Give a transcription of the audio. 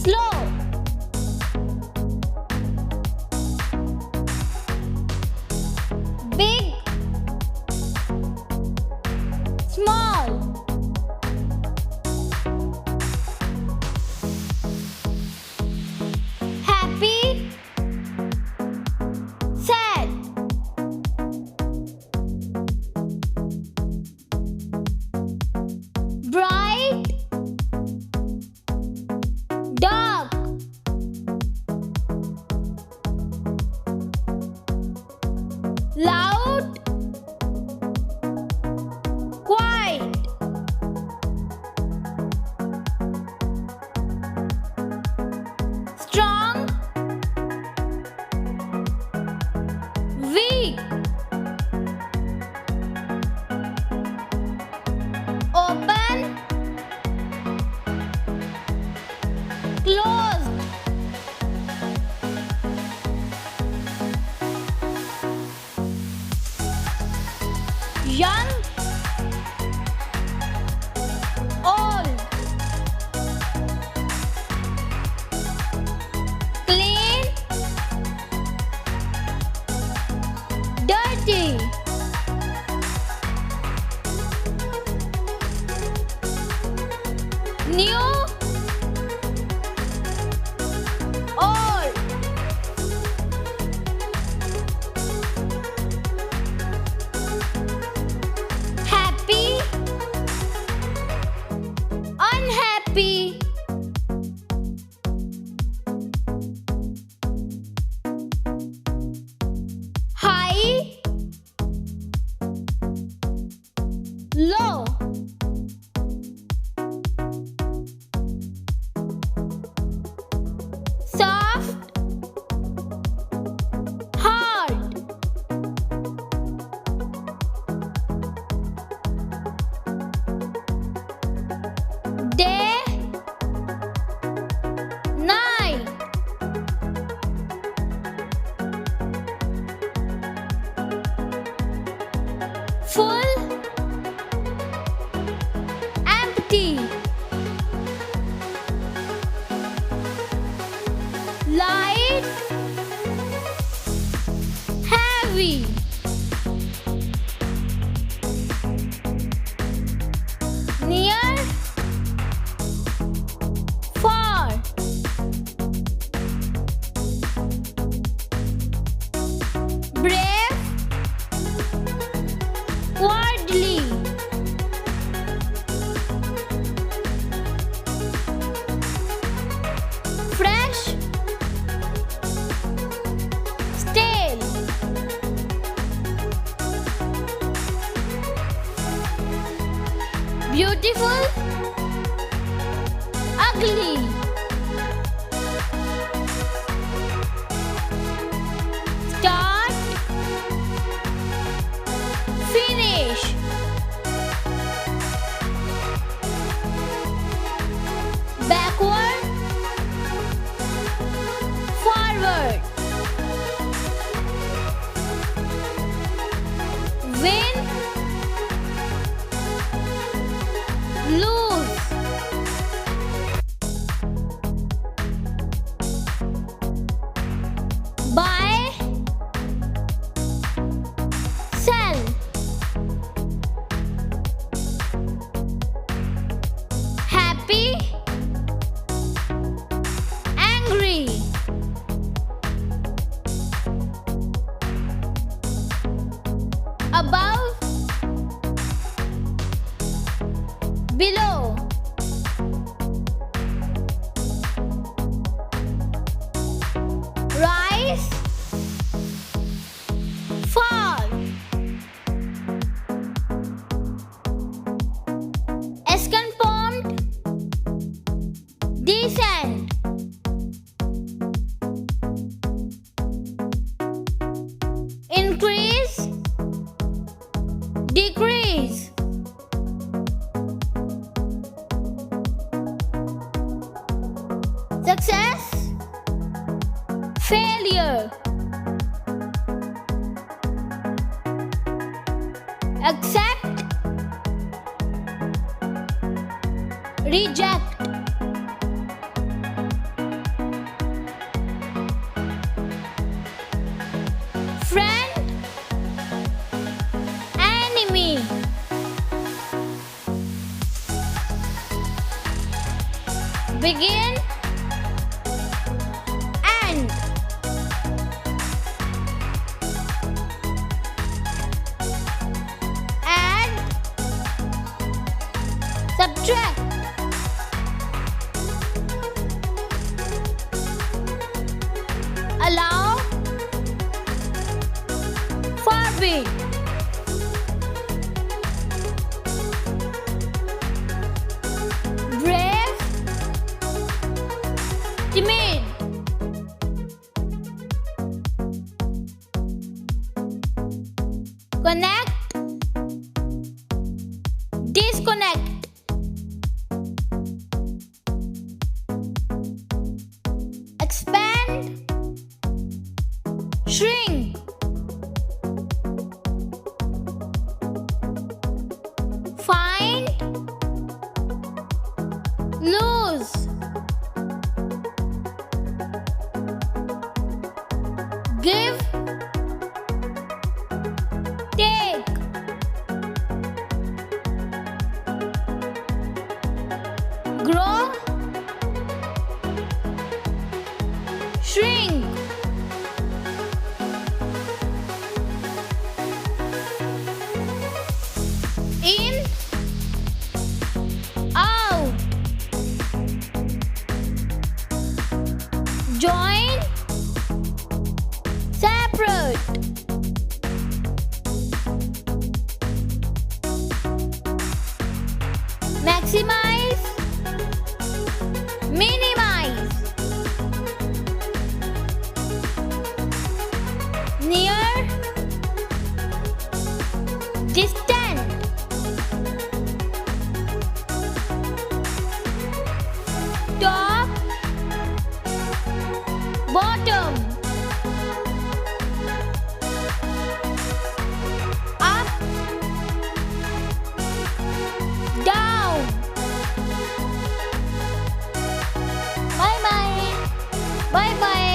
slow, big, small, happy, sad, bright, dark, loud, quiet, strong, weak, open, closed, young, old, clean, dirty, new, old, happy, unhappy, high, low, soft, hard, day, night, full, empty, light, heavy, near, far, brave, cowardly, fresh, stale, beautiful, ugly, start, finish, backward, forward, win, lose, buy, sell, happy, angry, above, below, rise, fall, escapement, descent, increase, decrease, success, failure, accept, reject, begin, end, add, subtract, allow, forbid, brave, timid, connect, disconnect, expand, shrink, find, lose, give, take, grow, shrink, in, out, join, separate, maximize, minimize, near, distant, top, bottom, up, down. Bye bye. Bye bye.